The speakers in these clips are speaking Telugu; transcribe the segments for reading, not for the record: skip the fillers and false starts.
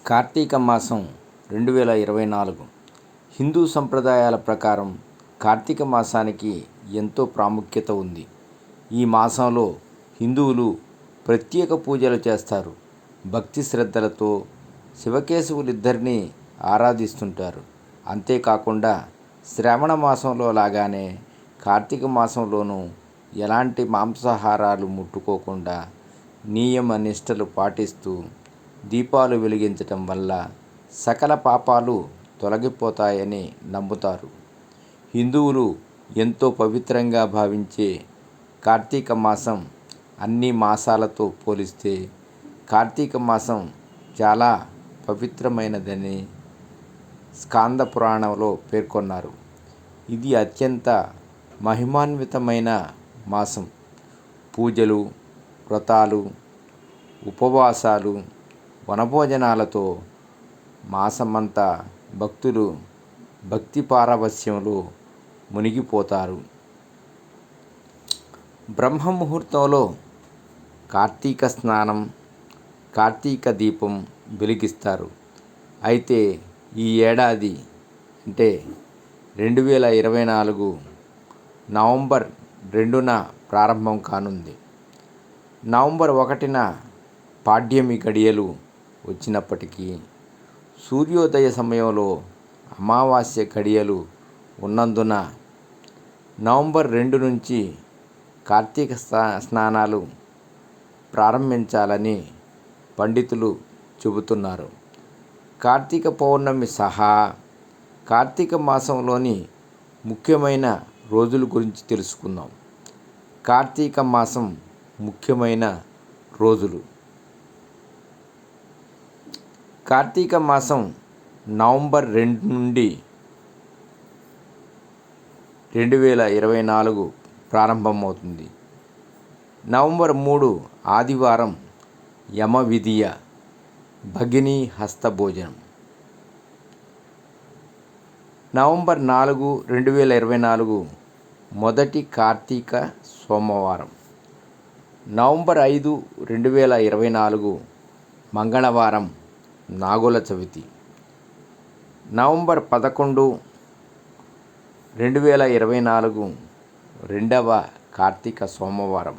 కార్తీక మాసం 2024 హిందూ సంప్రదాయాల ప్రకారం కార్తీక మాసానికి ఎంతో ప్రాముఖ్యత ఉంది. ఈ మాసంలో హిందువులు ప్రత్యేక పూజలు చేస్తారు. భక్తి శ్రద్ధలతో శివకేశవులిద్దరినీ ఆరాధిస్తుంటారు. అంతేకాకుండా శ్రావణ మాసంలో లాగానే కార్తీక మాసంలోనూ ఎలాంటి మాంసాహారాలు ముట్టుకోకుండా నియమ నిష్టలు పాటిస్తూ దీపాలు వెలిగించటం వల్ల సకల పాపాలు తొలగిపోతాయని నమ్ముతారు. హిందువులు ఎంతో పవిత్రంగా భావించే కార్తీక మాసం అన్ని మాసాలతో పోలిస్తే కార్తీక మాసం చాలా పవిత్రమైనదని స్కాంద పురాణంలో పేర్కొన్నారు. ఇది అత్యంత మహిమాన్వితమైన మాసం. పూజలు, వ్రతాలు, ఉపవాసాలు, వనభోజనాలతో మాసమంతా భక్తులు భక్తి పారవస్యంలో మునిగిపోతారు. బ్రహ్మ ముహూర్తంలో కార్తీక స్నానం, కార్తీక దీపం వెలిగిస్తారు. అయితే ఈ ఏడాది అంటే 2024 నవంబర్ 2న ప్రారంభం కానుంది. నవంబర్ 1న పాడ్యమి గడియలు వచ్చినప్పటికీ సూర్యోదయ సమయంలో అమావాస్య గడియలు ఉన్నందున నవంబర్ 2 నుంచి కార్తీక స్నానాలు ప్రారంభించాలని పండితులు చెబుతున్నారు. కార్తీక పౌర్ణమి సహా కార్తీక మాసంలోని ముఖ్యమైన రోజుల గురించి తెలుసుకుందాం. కార్తీక మాసం ముఖ్యమైన రోజులు. కార్తీక మాసం నవంబర్ 2 నుండి 2024 ప్రారంభమవుతుంది. నవంబర్ 3 ఆదివారం యమ విధియ భగిని హస్త భోజనం. నవంబర్ 4, 2024 మొదటి కార్తీక సోమవారం. నవంబర్ 5, 2024 మంగళవారం నాగుల చవితి. నవంబర్ 11, 2024 రెండవ కార్తీక సోమవారం.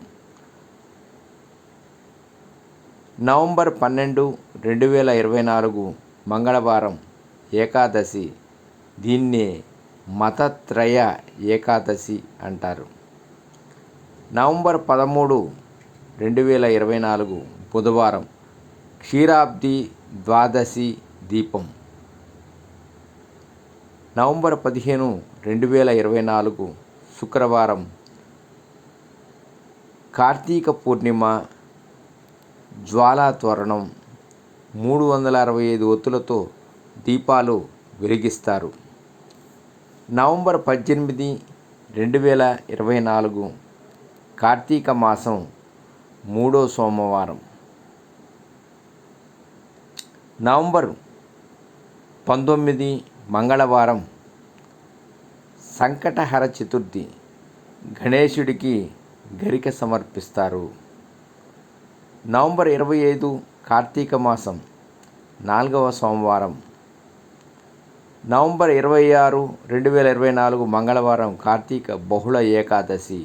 నవంబర్ 12, 2024 మంగళవారం ఏకాదశి. దీన్నే మతత్రయ ఏకాదశి అంటారు. నవంబర్ 13, 2024 బుధవారం క్షీరాబ్ది ద్వాదశి దీపం. నవంబర్ 15, 2024 శుక్రవారం కార్తీక పూర్ణిమ జ్వాలా తోరణం. 365 ఒత్తులతో దీపాలు వెలిగిస్తారు. నవంబర్ 18, 2024 కార్తీక మాసం 3వ సోమవారం. నవంబర్ 19 మంగళవారం సంకటహర చతుర్థి. గణేశుడికి గరిక సమర్పిస్తారు. నవంబర్ 25 కార్తీక మాసం 4వ సోమవారం. నవంబర్ 26, 2024 మంగళవారం కార్తీక బహుళ ఏకాదశి.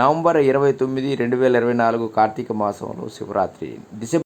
నవంబర్ 29, 2024 కార్తీక మాసంలో శివరాత్రి.